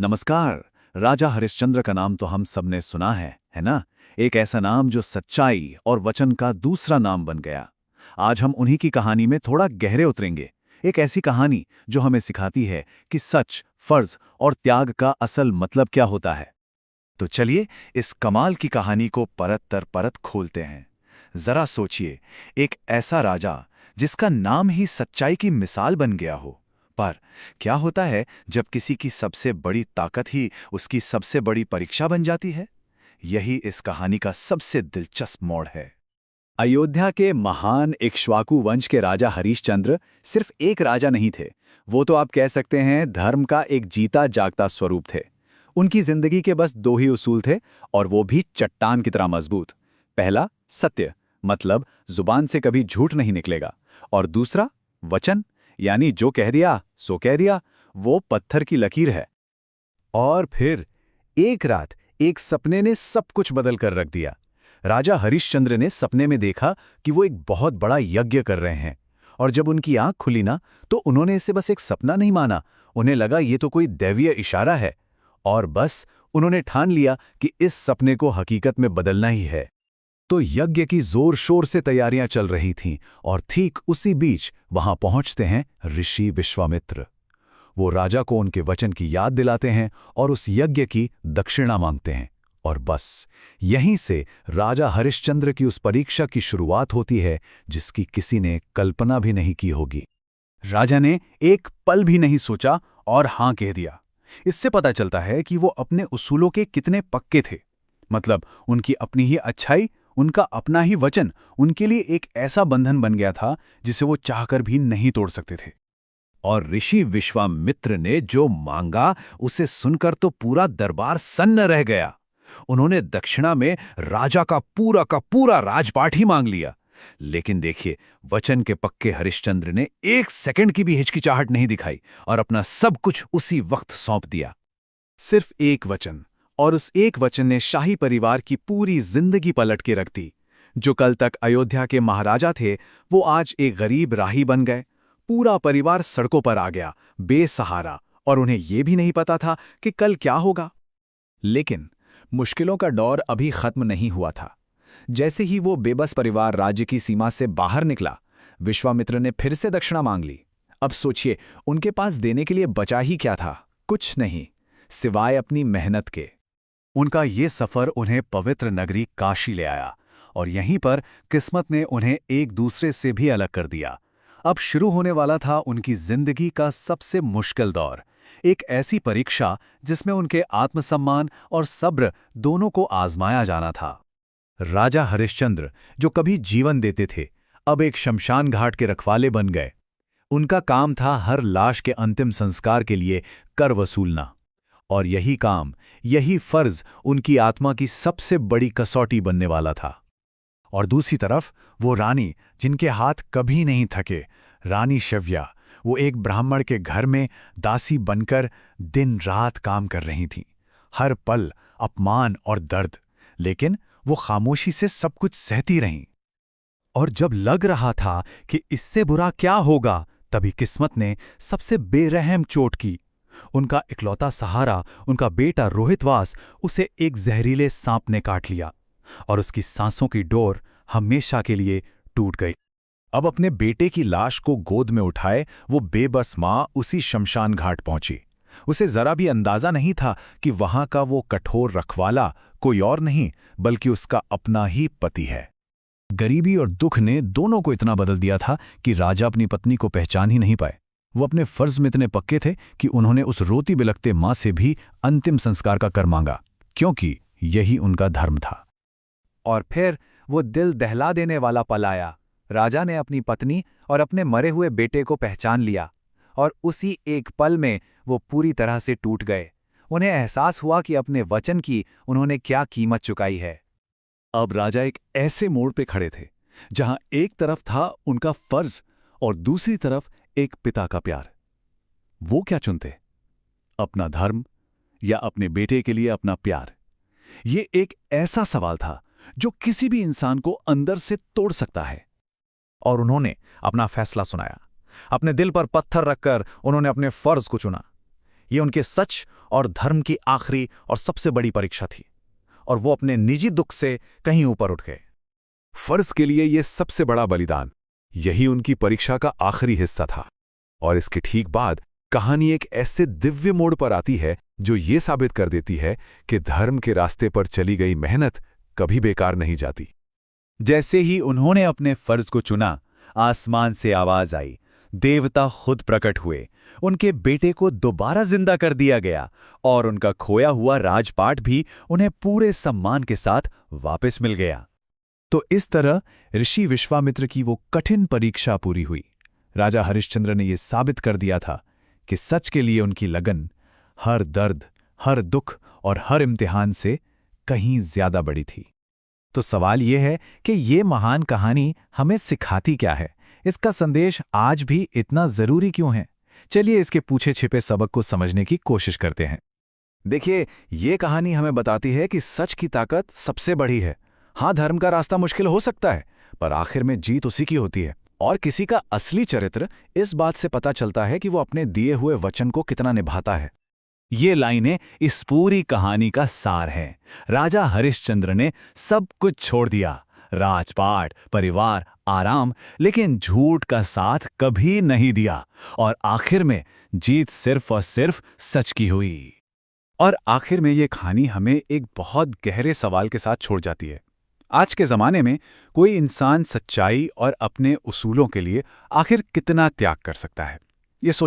नमस्कार। राजा हरिश्चंद्र का नाम तो हम सबने सुना है ना? एक ऐसा नाम जो सच्चाई और वचन का दूसरा नाम बन गया। आज हम उन्हीं की कहानी में थोड़ा गहरे उतरेंगे। एक ऐसी कहानी जो हमें सिखाती है कि सच, फर्ज और त्याग का असल मतलब क्या होता है। तो चलिए इस कमाल की कहानी को परत दर परत खोलते हैं। जरा सोचिए, एक ऐसा राजा जिसका नाम ही सच्चाई की मिसाल बन गया हो। पर क्या होता है जब किसी की सबसे बड़ी ताकत ही उसकी सबसे बड़ी परीक्षा बन जाती है? यही इस कहानी का सबसे दिलचस्प मोड़ है। अयोध्या के महान इक्ष्वाकु वंश के राजा हरिश्चंद्र सिर्फ एक राजा नहीं थे। वो तो आप कह सकते हैं धर्म का एक जीता जागता स्वरूप थे। उनकी जिंदगी के बस दो ही उसूल थे, और वो भी चट्टान की तरह मजबूत। पहला, सत्य, मतलब जुबान से कभी झूठ नहीं निकलेगा। और दूसरा, वचन, यानी जो कह दिया सो कह दिया, वो पत्थर की लकीर है। और फिर एक रात एक सपने ने सब कुछ बदल कर रख दिया। राजा हरिश्चंद्र ने सपने में देखा कि वो एक बहुत बड़ा यज्ञ कर रहे हैं। और जब उनकी आंख खुली ना, तो उन्होंने इसे बस एक सपना नहीं माना। उन्हें लगा ये तो कोई दैवीय इशारा है। और बस उन्होंने ठान लिया कि इस सपने को हकीकत में बदलना ही है। तो यज्ञ की जोर शोर से तैयारियां चल रही थीं, और ठीक उसी बीच वहां पहुंचते हैं ऋषि विश्वामित्र। वो राजा को उनके वचन की याद दिलाते हैं और उस यज्ञ की दक्षिणा मांगते हैं। और बस यहीं से राजा हरिश्चंद्र की उस परीक्षा की शुरुआत होती है जिसकी किसी ने कल्पना भी नहीं की होगी। राजा ने एक पल भी नहीं सोचा और हां कह दिया। इससे पता चलता है कि वो अपने उसूलों के कितने पक्के थे। मतलब उनकी अपनी ही अच्छाई, उनका अपना ही वचन उनके लिए एक ऐसा बंधन बन गया था जिसे वो चाहकर भी नहीं तोड़ सकते थे। और ऋषि विश्वामित्र ने जो मांगा उसे सुनकर तो पूरा दरबार सन्न रह गया। उन्होंने दक्षिणा में राजा का पूरा राजपाट ही मांग लिया। लेकिन देखिए, वचन के पक्के हरिश्चंद्र ने एक सेकंड की भी हिचकिचाहट नहीं दिखाई और अपना सब कुछ उसी वक्त सौंप दिया। सिर्फ एक वचन, और उस एक वचन ने शाही परिवार की पूरी जिंदगी पलट के रख दी। जो कल तक अयोध्या के महाराजा थे, वो आज एक गरीब राही बन गए। पूरा परिवार सड़कों पर आ गया, बेसहारा, और उन्हें यह भी नहीं पता था कि कल क्या होगा। लेकिन मुश्किलों का दौर अभी खत्म नहीं हुआ था। जैसे ही वो बेबस परिवार राज्य की सीमा से बाहर निकला, विश्वामित्र ने फिर से दक्षिणा मांग ली। अब सोचिए, उनके पास देने के लिए बचा ही क्या था? कुछ नहीं, सिवाय अपनी मेहनत के। उनका ये सफर उन्हें पवित्र नगरी काशी ले आया, और यहीं पर किस्मत ने उन्हें एक दूसरे से भी अलग कर दिया। अब शुरू होने वाला था उनकी जिंदगी का सबसे मुश्किल दौर, एक ऐसी परीक्षा जिसमें उनके आत्मसम्मान और सब्र दोनों को आजमाया जाना था। राजा हरिश्चंद्र, जो कभी जीवन देते थे, अब एक शमशान घाट के रखवाले बन गए। उनका काम था हर लाश के अंतिम संस्कार के लिए कर वसूलना। और यही काम, यही फर्ज उनकी आत्मा की सबसे बड़ी कसौटी बनने वाला था। और दूसरी तरफ वो रानी, जिनके हाथ कभी नहीं थके, रानी शव्या, वो एक ब्राह्मण के घर में दासी बनकर दिन रात काम कर रही थीं। हर पल अपमान और दर्द, लेकिन वो खामोशी से सब कुछ सहती रहीं। और जब लग रहा था कि इससे बुरा क्या होगा, तभी किस्मत ने सबसे बेरहम चोट की। उनका इकलौता सहारा, उनका बेटा रोहितवास, उसे एक जहरीले सांप ने काट लिया, और उसकी सांसों की डोर हमेशा के लिए टूट गई। अब अपने बेटे की लाश को गोद में उठाए वो बेबस मां उसी शमशान घाट पहुंची। उसे जरा भी अंदाजा नहीं था कि वहां का वो कठोर रखवाला कोई और नहीं, बल्कि उसका अपना ही पति है। गरीबी और दुख ने दोनों को इतना बदल दिया था कि राजा अपनी पत्नी को पहचान ही नहीं पाए। वो अपने फर्ज में इतने पक्के थे कि उन्होंने उस रोती बिलखते मां से भी अंतिम संस्कार का कर मांगा, क्योंकि यही उनका धर्म था। और फिर वो दिल दहला देने वाला पल आया। राजा ने अपनी पत्नी और अपने मरे हुए बेटे को पहचान लिया, और उसी एक पल में वो पूरी तरह से टूट गए। उन्हें एहसास हुआ कि अपने वचन की उन्होंने क्या कीमत चुकाई है। अब राजा एक ऐसे मोड़ पे खड़े थे जहां एक तरफ था उनका फर्ज और दूसरी तरफ एक पिता का प्यार। वो क्या चुनते? अपना धर्म या अपने बेटे के लिए अपना प्यार? ये एक ऐसा सवाल था जो किसी भी इंसान को अंदर से तोड़ सकता है। और उन्होंने अपना फैसला सुनाया। अपने दिल पर पत्थर रखकर उन्होंने अपने फर्ज को चुना। ये उनके सच और धर्म की आखिरी और सबसे बड़ी परीक्षा थी, और वो अपने निजी दुख से कहीं ऊपर उठ गए। फर्ज के लिए ये सबसे बड़ा बलिदान, यही उनकी परीक्षा का आखिरी हिस्सा था। और इसके ठीक बाद कहानी एक ऐसे दिव्य मोड़ पर आती है जो ये साबित कर देती है कि धर्म के रास्ते पर चली गई मेहनत कभी बेकार नहीं जाती। जैसे ही उन्होंने अपने फर्ज को चुना, आसमान से आवाज आई, देवता खुद प्रकट हुए, उनके बेटे को दोबारा जिंदा कर दिया गया और उनका खोया हुआ राजपाट भी उन्हें पूरे सम्मान के साथ वापस मिल गया। तो इस तरह ऋषि विश्वामित्र की वो कठिन परीक्षा पूरी हुई। राजा हरिश्चंद्र ने यह साबित कर दिया था कि सच के लिए उनकी लगन हर दर्द, हर दुख और हर इम्तिहान से कहीं ज्यादा बड़ी थी। तो सवाल यह है कि ये महान कहानी हमें सिखाती क्या है? इसका संदेश आज भी इतना जरूरी क्यों है? चलिए इसके पूछे छिपे सबक को समझने की कोशिश करते हैं। देखिए, ये कहानी हमें बताती है कि सच की ताकत सबसे बड़ी है। हाँ, धर्म का रास्ता मुश्किल हो सकता है, पर आखिर में जीत उसी की होती है। और किसी का असली चरित्र इस बात से पता चलता है कि वो अपने दिए हुए वचन को कितना निभाता है। ये लाइनें इस पूरी कहानी का सार हैं। राजा हरिश्चंद्र ने सब कुछ छोड़ दिया, राजपाट, परिवार, आराम, लेकिन झूठ का साथ कभी नहीं दिया, और आखिर में जीत सिर्फ और सिर्फ सच की हुई। और आखिर में ये कहानी हमें एक बहुत गहरे सवाल के साथ छोड़ जाती है। आज के ज़माने में कोई इंसान सच्चाई और अपने उसूलों के लिए आखिर कितना त्याग कर सकता है? ये सोच